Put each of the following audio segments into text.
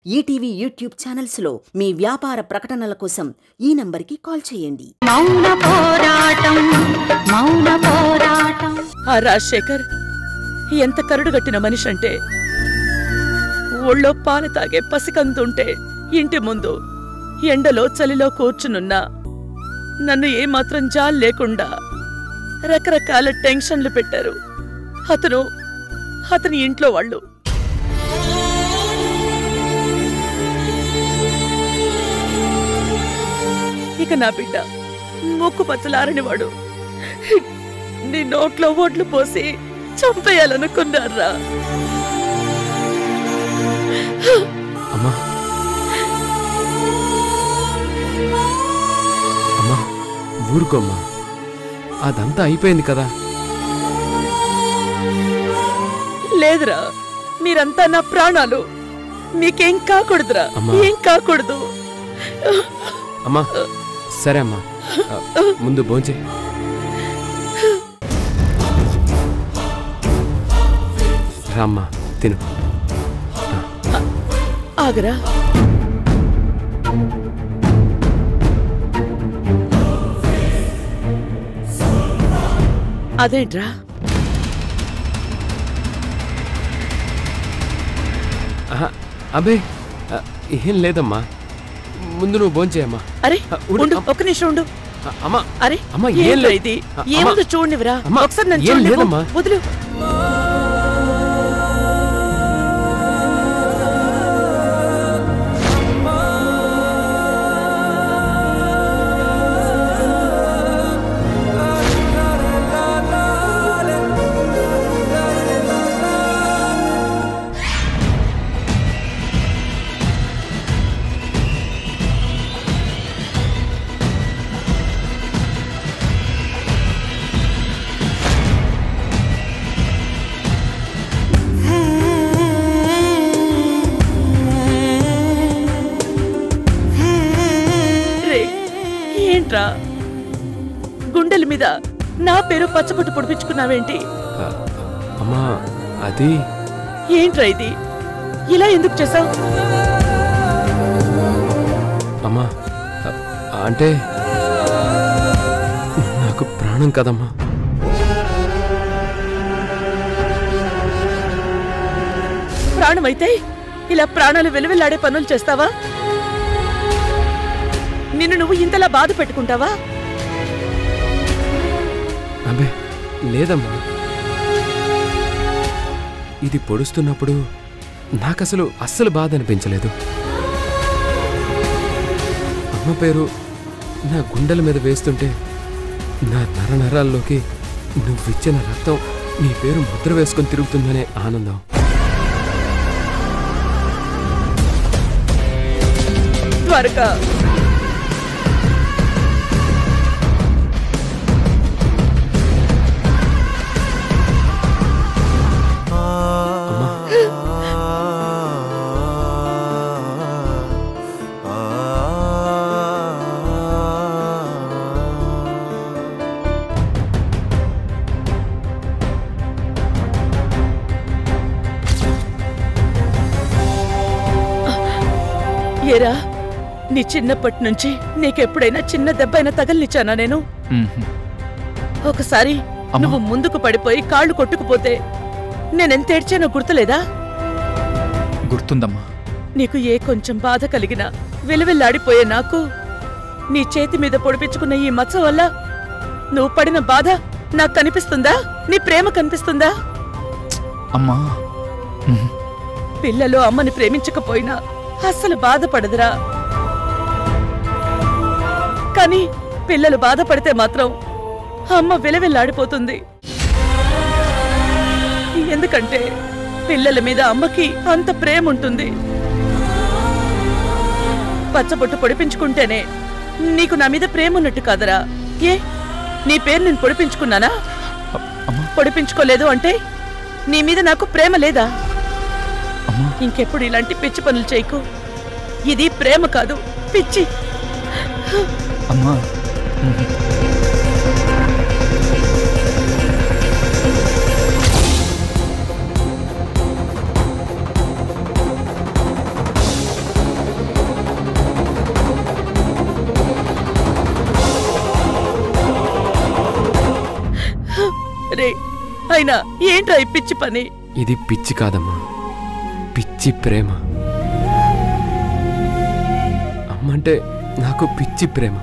ETV YouTube ఛానల్స్లో మీ వ్యాపార ప్రకటనల కోసం ఈ నంబర్కి కాల్ చేయండి. మౌన పోరాటం మౌన పోరాటం. ఆ రాజశేఖర్ ఎంత కరుడుగట్టిన మనిషి అంటే, ఊళ్ళో పాలు తాగే పసికంతుంటే ఇంటి ముందు ఎండలో చలిలో కూర్చునున్నా నన్ను ఏమాత్రం జాలి లేకుండా రకరకాల టెన్షన్లు పెట్టారు అతని ఇంట్లో వాళ్ళు. ఇక నా బిడ్డ ముక్కు పచ్చలారనివాడు నీ నోట్లో ఓట్లు పోసి చంపేయాలనుకున్నారా? అమ్మా అమ్మా ఊరుకోమ్మా, అదంతా అయిపోయింది కదా. లేదురా, మీరంతా నా ప్రాణాలు, మీకేం కాకూడదురా, ఏం కాకూడదు. అమ్మా సరే అమ్మా, ముందు భోంచే. రామ్మా తిను. ఆగరా, అదేంట్రా? అబే ఏం లేదమ్మా, ముందు నువ్వు భోంచేయమ్మా. అరే ఒక్క నిమిషం ఉండు. అమ్మా అరే అమ్మా ఏం లేదు, ఏముందో చూడనివరా, ఒకసారి నన్ను చూడలేదమ్మా, వదులు. గుండెల మీద నా పేరు పచ్చబొట్టు పొడిపించుకున్నావేంటి? అమ్మా అది ఏంట్రా ఇది, ఇలా ఎందుకు చేసావు? అమ్మా అంటే నాకు ప్రాణం కదమ్మా. ప్రాణమైతే ఇలా ప్రాణాలు వెలువెల్లాడే పనులు చేస్తావా? నిన్ను నువ్వు ఇంతలా బాధ పెట్టుకుంటావా? అబ్బే లేదమ్మా, ఇది పొడుస్తున్నప్పుడు నాకసలు అస్సలు బాధ అనిపించలేదు. అమ్మ పేరు నా గుండెల మీద వేస్తుంటే నా నరనరాల్లోకి నువ్విచ్చిన రక్తం నీ పేరు ముద్ర వేసుకొని తిరుగుతుందనే ఆనందం. త్వరగా ఏరా, నీ చిన్నప్పటి నుంచి నీకెప్పుడైనా చిన్న దెబ్బైనా తగలనిచ్చానా నేను? ఒకసారి నువ్వు ముందుకు పడిపోయి కాళ్ళు కొట్టుకుపోతే నేనెంత ఏడ్చానో గుర్తులేదా? గుర్తుందమ్మా. నీకు ఏ కొంచెం బాధ కలిగినా వెలువెల్లాడిపోయే నాకు నీ చేతి మీద పొడిపించుకున్న ఈ మచ్చ వల్ల నువ్వు పడిన బాధ నాకు కనిపిస్తుందా? నీ ప్రేమ కనిపిస్తుందా? అమ్మా పిల్లలు అమ్మని ప్రేమించకపోయినా అస్సలు బాధపడదురా, కానీ పిల్లలు బాధపడితే మాత్రం అమ్మ వెలవెల్లాడిపోతుంది. ఎందుకంటే పిల్లల మీద అమ్మకి అంత ప్రేమ ఉంటుంది. పచ్చబొట్టు పొడిపించుకుంటేనే నీకు నా మీద ప్రేమ ఉన్నట్టు కాదరా? ఏ నీ పేరు నేను పొడిపించుకున్నానా? పొడిపించుకోలేదు అంటే నీ మీద నాకు ప్రేమ లేదా? ఇంకెప్పుడు ఇలాంటి పిచ్చి పనులు చేయకు. ఇది ప్రేమ కాదు, పిచ్చి. అమ్మా అయినా ఏంట్రా ఈ పిచ్చి పని? ఇది పిచ్చి కాదమ్మా, పిచ్చి ప్రేమ. అమ్మంటే నాకు పిచ్చి ప్రేమ.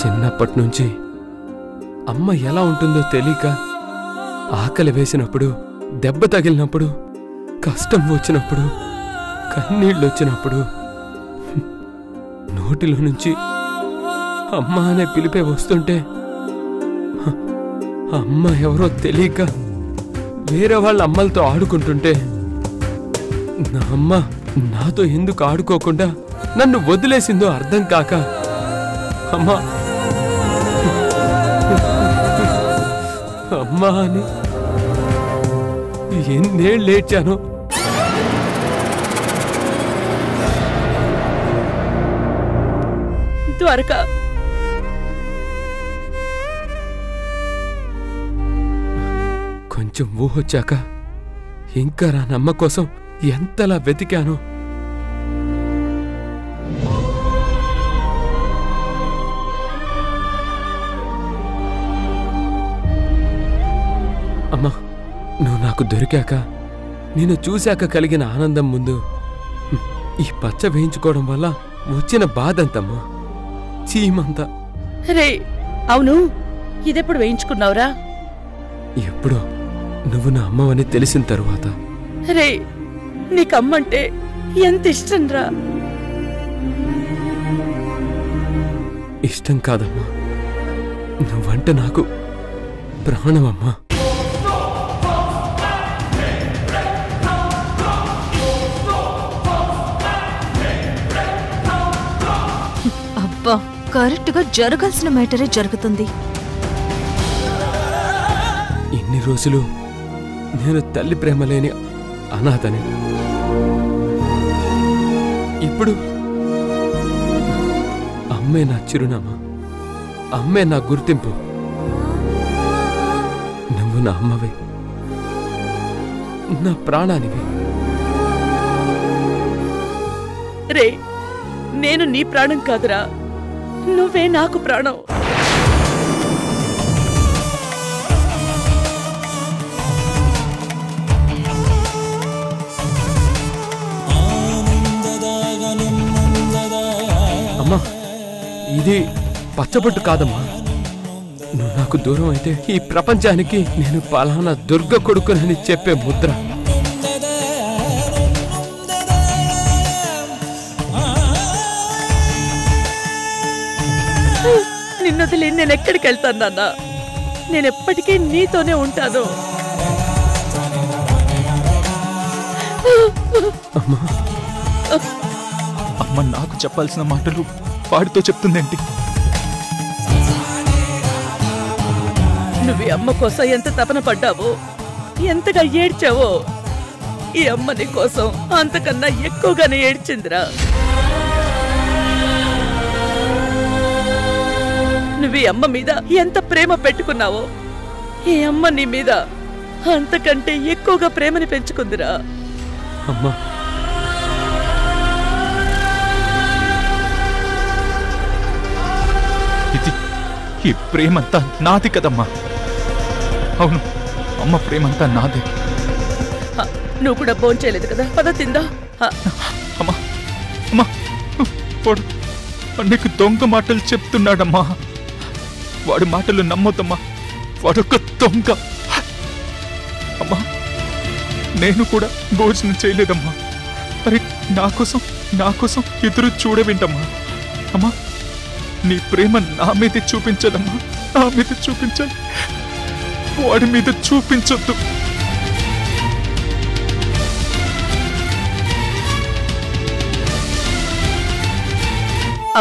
చిన్నప్పటి నుంచి అమ్మ ఎలా ఉంటుందో తెలియక ఆకలి వేసినప్పుడు, దెబ్బ తగిలినప్పుడు, కష్టం వచ్చినప్పుడు, కన్నీళ్ళు వచ్చినప్పుడు నోటిలో నుంచి అమ్మ అనే పిలిపే వస్తుంటే అమ్మ ఎవరో తెలియక వేరే వాళ్ళ అమ్మలతో ఆడుకుంటుంటే నా అమ్మ నాతో ఎందుకు ఆడుకోకుండా నన్ను వదిలేసిందో అర్థం కాక అమ్మా అమ్మా అని ఎన్నేళ్ళు ఏడ్చాను. ద్వారక, కొంచెం ఊహొచ్చాక ఇంకా రానమ్మ కోసం ఎంతలా వెతికాను. అమ్మా, నువ్వు నాకు దొరికాక, నేను చూశాక కలిగిన ఆనందం ముందు ఈ పచ్చ వేయించుకోవడం వల్ల వచ్చిన బాధంతమ్మా, చీమంతా. రే అవును, ఇదెప్పుడు వేయించుకున్నావురా? ఎప్పుడో నువ్వు నా అమ్మవని తెలిసిన తరువాత. రే నీకమ్మంటే ఎంత ఇష్టం రా? ఇష్టం కాదమ్మా, నువ్వంటే నాకు ప్రాణమమ్మా. అబ్బా, కరెక్ట్ గా జరగాల్సిన మ్యాటరే జరుగుతుంది. ఇన్ని రోజులు నేను తల్లి ప్రేమ లేని అనాథని. ఇప్పుడు అమ్మే నా చిరునామా, అమ్మే నా గుర్తింపు. నువ్వు నా అమ్మవే, నా ప్రాణానివి. రే నేను నీ ప్రాణం కాదురా, నువ్వే నాకు ప్రాణం. అమ్మా, ఇది పచ్చబొట్టు కాదమ్మా. నువ్వు నాకు దూరం అయితే ఈ ప్రపంచానికి నేను పలానా దుర్గ కొడుకునని చెప్పే ముద్ర. నిన్నొదిలి నేనెక్కడికి వెళ్తాను నాన్న? నేనెప్పటికీ నీతోనే ఉంటాను. అమ్మా, అమ్మ నాకు చెప్పాల్సిన మాటలు వాడితో చెప్తుందేంటి? నువ్వు ఈ అమ్మ కోసం ఎంత తపన పడ్డావో, ఎంతగా ఏడ్చావో, ఈ అమ్మ నీ కోసం అంతకన్నా ఎక్కువగానే ఏడ్చిందిరా. నువ్వు ఈ అమ్మ మీద ఎంత ప్రేమ పెట్టుకున్నావో, ఈ అమ్మ నీ మీద అంతకంటే ఎక్కువగా ప్రేమని పెంచుకుందిరా. అమ్మా, ఇది ఈ ప్రేమంతా నాది కదమ్మా. అవును, అమ్మ ప్రేమంతా నాదే. నువ్వు కూడా భోంచేయలేదు కదా, పద తిందా. అమ్మా అమ్మా, వాడు నీకు దొంగ మాటలు చెప్తున్నాడమ్మా. వాడి మాటలు నమ్మొద్దమ్మా, వాడొక దొంగ. అమ్మా, నేను కూడా భోజనం చేయలేదమ్మా. మరి నా కోసం ఎదురు చూడవింటమ్మా. అమ్మా, నీ ప్రేమ నా మీద చూపించాలమ్మా, నా మీద చూపించాలి, వాడి మీద చూపించొద్దు.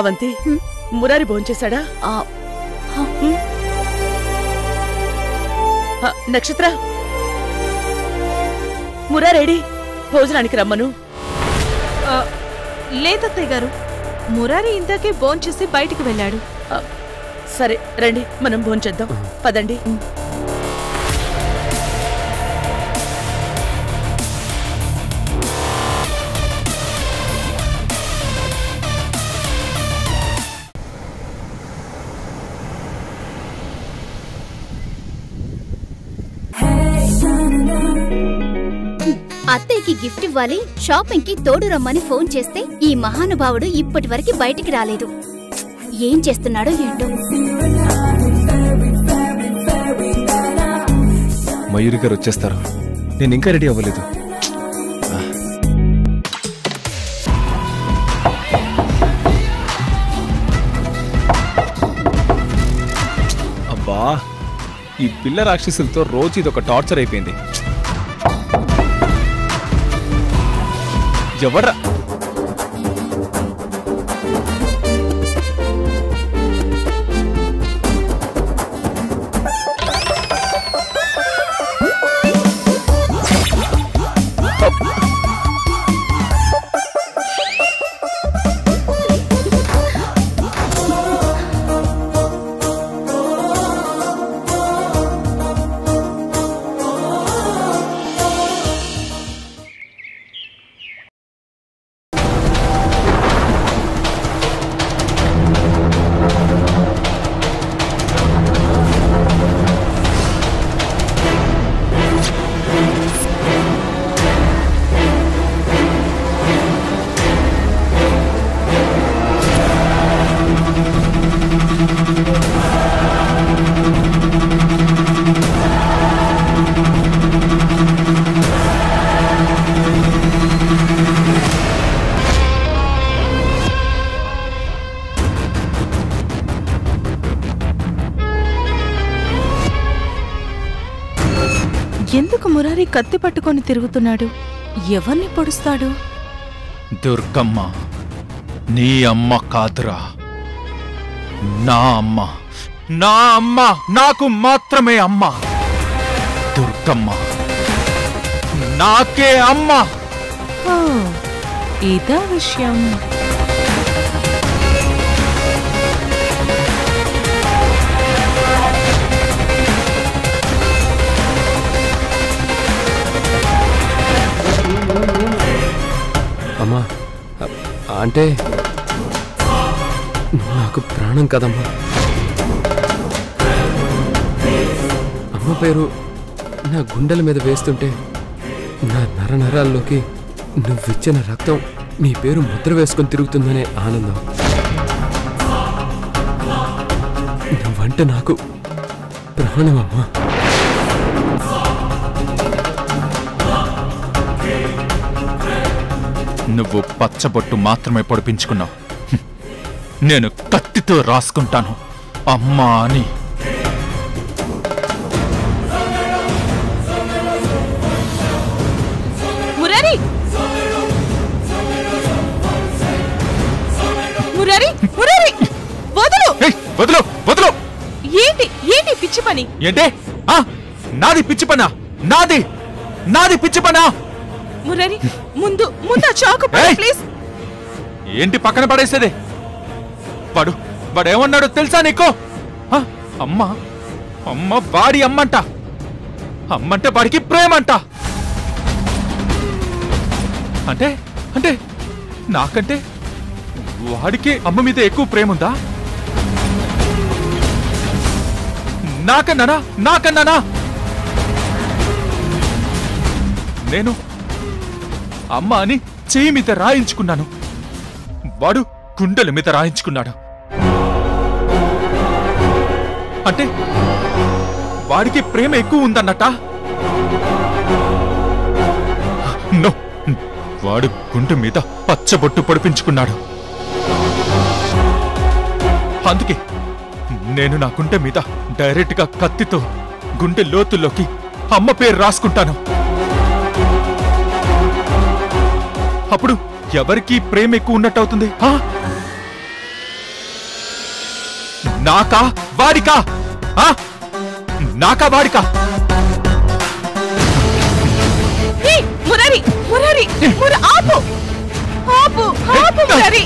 అవంతి, మురారి భోంచేశాడా? నక్షత్ర, మురారేడి భోజనానికి రమ్మను. లేదత్తయ్య గారు, మురారి ఇందాకే భోంచేసి బయటికి వెళ్ళాడు. సరే రండి, మనం భోంచేద్దాం, పదండి. అత్తయ్యకి గిఫ్ట్ ఇవ్వాలి, షాపింగ్ కి తోడు రమ్మని ఫోన్ చేస్తే ఈ మహానుభావుడు ఇప్పటివరకు బయటికి రాలేదు. ఏం చేస్తున్నాడో ఏంటో. మయూరి గారు వచ్చేస్తారు. నేను ఇంకా రెడీ అవ్వలేదు. అబ్బా, ఈ పిల్ల రాక్షసులతో రోజు ఇదొక టార్చర్ అయిపోయింది. ఎవర్రా? ఎందుకు మురారి కత్తి పట్టుకొని తిరుగుతున్నాడు? ఎవరిని పొడుస్తాడు? దుర్గమ్మ నీ అమ్మ కాదురా, నా అమ్మ. నా అమ్మ, నాకు మాత్రమే అమ్మ. దుర్గమ్మ నాకే అమ్మ. ఓ, ఇదా విషయం. అమ్మా, అంటే నాకు ప్రాణం కదమ్మా. అమ్మ పేరు నా గుండెల మీద వేస్తుంటే నా నరనరాల్లోకి నువ్విచ్చిన రక్తం నీ పేరు ముద్ర వేసుకొని తిరుగుతుందనే ఆనందం. నువ్వంటే నాకు ప్రాణమమ్మా. నువ్వు పచ్చబొట్టు మాత్రమే పొడిపించుకున్నావు. నేను కత్తితో రాసుకుంటాను అమ్మా అని. మురారి, మురారి, మురారి, వదలు! వదలు, వదలు! ఏంటి ఏంటి పిచ్చి పని? ఏంటే? నాది పిచ్చి పనా? నాది నాది పిచ్చి పనా? మురారి, ముందు ముందు చాకు ప్లీజ్. ఏంటి పక్కన పడేసేది? వాడేమన్నాడో తెలుసా నీకు? అమ్మ అమ్మ వాడి అమ్మంట. అమ్మంటే వాడికి ప్రేమంట. అంటే అంటే నాకంటే వాడికి అమ్మ మీద ఎక్కువ ప్రేమ ఉందా? నాకన్నానా? నేను అమ్మ అని చెయ్యి మీద రాయించుకున్నాను, వాడు గుండెల మీద రాయించుకున్నాడు. అంటే వాడికి ప్రేమ ఎక్కువ ఉందన్నట? నో, వాడు గుండె మీద పచ్చబొట్టు పొడిపించుకున్నాడు. అందుకే నేను నా గుండె మీద డైరెక్ట్ గా కత్తితో గుండె లోతుల్లోకి అమ్మ పేరు రాసుకుంటాను. అప్పుడు ఎవరికి ప్రేమ ఎక్కువ ఉన్నట్టు అవుతుంది? నాకా వాడికా? నాకా వాడికా? మురారి, మురారి, ఆపు ఆపు ఆపు మురారి.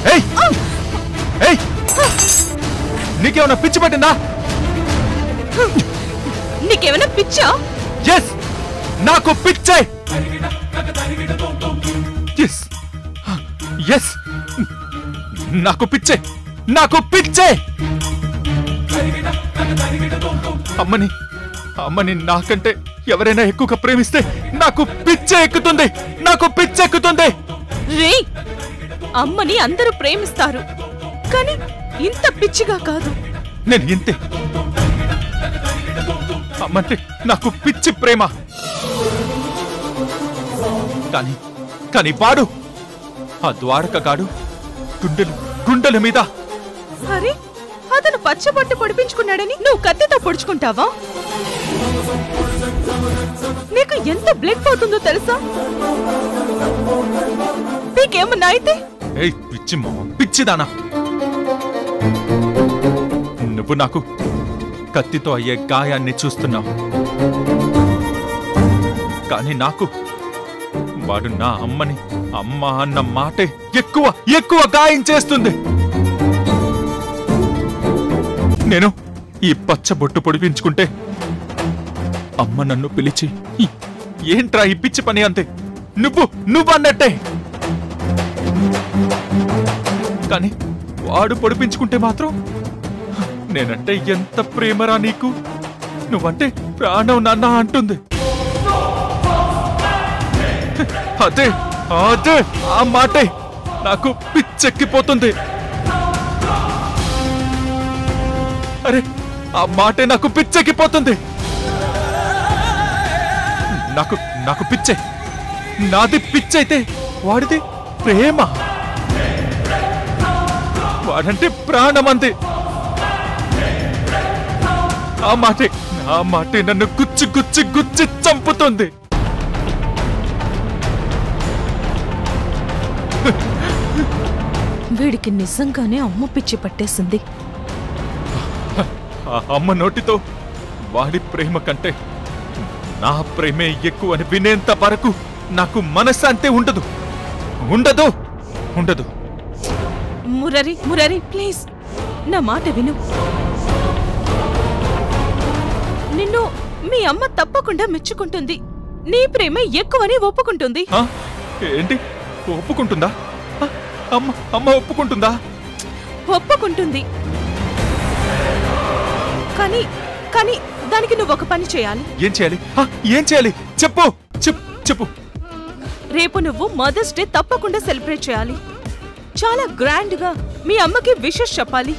నీకేమన్నా పిచ్చి పట్టిందా? నీకేమైనా పిచ్చా? ఎస్, నాకు పిచ్చే. ఎస్ ఎస్, నాకు పిచ్చే, నాకు పిచ్చే. అమ్మని నాకంటే ఎవరైనా ఎక్కువగా ప్రేమిస్తే నాకు పిచ్చెక్కుతుంది. రే, అమ్మని అందరూ ప్రేమిస్తారు, కానీ ఇంత పిచ్చిగా కాదు. నేను ఇంతే. అమ్మంటే నాకు పిచ్చి ప్రేమ. కానీ వాడు ఆ ద్వారకగాడు గుండెల మీద. అరే, అతను పచ్చబట్టు పొడిపించుకున్నాడని నువ్వు కత్తితో పొడుచుకుంటావా? నీకు ఎంత బ్లడ్ పోతుందో తెలుసా? నీకేమన్నా అయితే? పిచ్చిదానా, నువ్వు నాకు కత్తితో అయ్యే గాయాన్ని చూస్తున్నావు, కానీ నాకు వాడు నా అమ్మని అమ్మ అన్న మాటే ఎక్కువ గాయం చేస్తుంది. నేను ఈ పచ్చబొట్టు పొడిపించుకుంటే అమ్మ నన్ను పిలిచి ఏంట్రా ఈ పిచ్చి పని అంతే, నువ్వు అన్నట్టే. కానీ వాడు పొడిపించుకుంటే మాత్రం నేనంటే ఎంత ప్రేమరా నీకు, నువ్వంటే ప్రాణం నాన్న అంటుంది. అదే ఆ మాటే నాకు పిచ్చెక్కిపోతుంది. అరే, ఆ మాటే నాకు పిచ్చెక్కిపోతుంది. నాకు పిచ్చే, నాది పిచ్చైతే వాడిది ప్రేమ. వాడంటే ప్రాణమంది. ఆ మాటే నన్ను గుచ్చి చంపుతుంది. వీడికి నిజంగానే అమ్మ పిచ్చి పట్టేసింది. ఆ అమ్మ నోటితో వాడి ప్రేమ కంటే నా ప్రేమే ఎక్కువ అని వినేంత వరకు నాకు మనశ్శాంతి ఉండదు. మురారి ప్లీజ్, నా మాట విను. నిన్ను మీ అమ్మ తప్పకుండా మెచ్చుకుంటుంది. నీ ప్రేమ ఎక్కువని ఒప్పుకుంటుంది. ఏంటి, ఒప్పుకుంటుందా? అమ్మ ఒప్పుకుంటుందా? ఒప్పుకుంటుంది. కానీ దానికి నువ్వు ఒక పని చేయాలి. ఏం చేయాలి? చెప్పు. రేపు నువ్వు మదర్స్ డే తప్పకుండా సెలబ్రేట్ చేయాలి. చాలా గ్రాండ్ గా మీ అమ్మకి విషెస్ చెప్పాలి.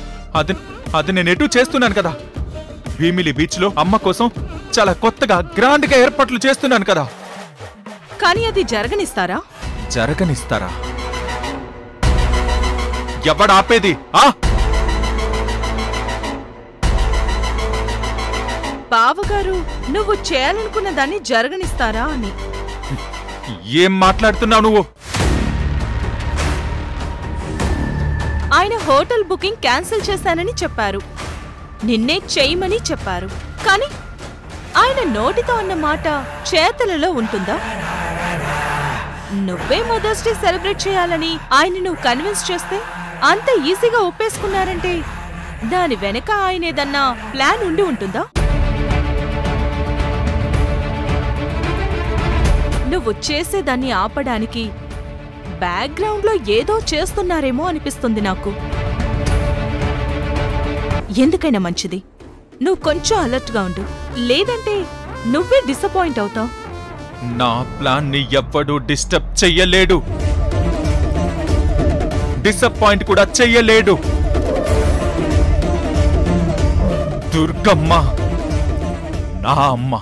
అది నేను ఎటు చేస్తున్నాను కదా. భీమిలి బీచ్ లో అమ్మ కోసం చాలా కొత్తగా గ్రాండ్ గా ఏర్పాట్లు చేస్తున్నాను కదా. కానీ అది జరగనిస్తారా? ఎవడాపేది? బావగారు, నువ్వు చేయాలనుకున్న దాన్ని జరగనిస్తారా అని. ఏం మాట్లాడుతున్నావు నువ్వు? ఆయన హోటల్ బుకింగ్ క్యాన్సిల్ చేశానని చెప్పారు, నిన్నే చేయమని చెప్పారు. కానీ ఆయన నోటితో అన్న మాట చేతలలో ఉంటుందా? నువ్వే మదర్స్ డే సెలబ్రేట్ చేయాలని ఆయన నువ్వు కన్విన్స్ చేస్తే అంత ఈజీగా ఒప్పేసుకున్నారంటే దాని వెనక ఆయన ఏదన్నా ప్లాన్ ఉండి ఉంటుందా? నువ్వు చేసేదాన్ని ఆపడానికి బ్యాక్గ్రౌండ్ లో ఏదో చేస్తున్నారేమో అనిపిస్తుంది నాకు. ఎందుకైనా మంచిది నువ్వు కొంచెం అలర్ట్ గా ఉండు, లేదంటే నువ్వే డిసప్పాయింట్ అవుతావు. నా ప్లాన్ ని ఎవ్వడూ డిస్టర్బ్ చెయ్యలేడు, డిసప్పాయింట్ కూడా చెయ్యలేడు. దుర్గమ్మ నా అమ్మ.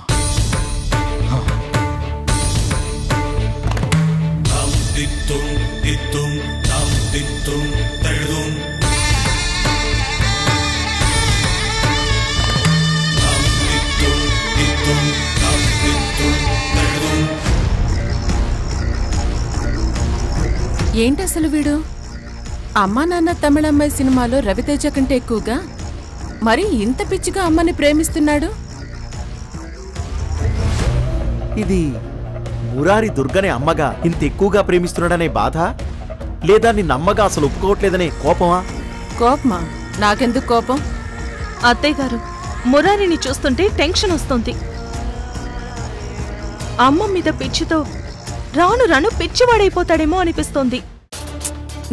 ఏంటసలు వీడు అమ్మా నాన్న తమిళమ్మాయి సినిమాలో రవితేజ కంటే ఎక్కువగా మరి ఇంత పిచ్చిగా అమ్మని ప్రేమిస్తున్నాడు? ఇది మురారి దుర్గనే అమ్మగా ఇంత ఎక్కువగా ప్రేమిస్తున్నాడనే బాధ, లేదా నిన్నమ్మగా అసలు ఒప్పుకోవట్లేదనే కోపమా? కోపమా? నాకెందుకు కోపం? అత్తయ్య గారు, మురారిని చూస్తుంటే టెన్షన్ వస్తుంది. అమ్మ మీద పిచ్చితో రాను రాను పిచ్చివాడైపోతాడేమో అనిపిస్తోంది.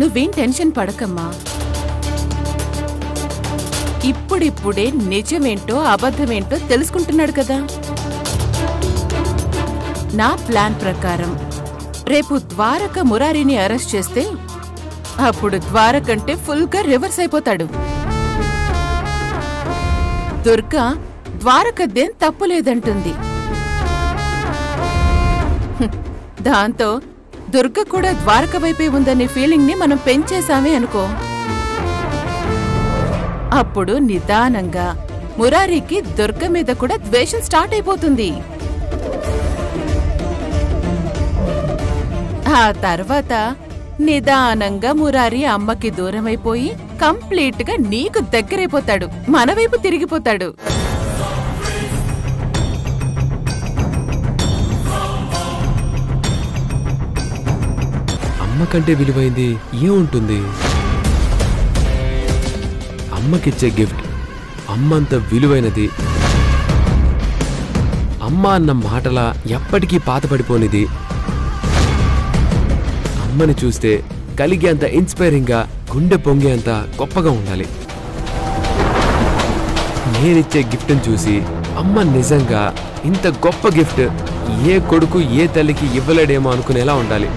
నువ్వేం టెన్షన్ పడకమ్మా. ఇప్పుడిప్పుడే నిజమేంటో అబద్ధమేంటో తెలుసుకుంటున్నాడు కదా. నా ప్లాన్ ప్రకారం రేపు ద్వారక మురారిని అరెస్ట్ చేస్తే అప్పుడు ద్వారకంటే ఫుల్గా రివర్స్ అయిపోతాడు. దుర్గా ద్వారకదేం తప్పులేదంటుంది. దాంతో దుర్గ కూడా ద్వారక వైపే ఉందనే ఫీలింగ్ ని మనం పెంచేశామే అనుకో. అప్పుడు నిదానంగా మురారికి దుర్గ మీద కూడా ద్వేషం స్టార్ట్ అయిపోతుంది. ఆ తర్వాత నిదానంగా మురారి అమ్మకి దూరమైపోయి కంప్లీట్ గా నీకు దగ్గరైపోతాడు, మన వైపు తిరిగిపోతాడు. అమ్మ కంటే విలువైంది ఏముంటుంది? అమ్మకిచ్చే గిఫ్ట్ అమ్మంత విలువైనది. అమ్మ అన్న మాటలా ఎప్పటికీ పాతపడిపోనిది. అమ్మని చూస్తే కలిగేంత ఇన్స్పైరింగ్ గా, గుండె పొంగేంత గొప్పగా ఉండాలి. నేనిచ్చే గిఫ్ట్ని చూసి అమ్మ నిజంగా ఇంత గొప్ప గిఫ్ట్ ఏ కొడుకు ఏ తల్లికి ఇవ్వలేడేమో అనుకునేలా ఉండాలి.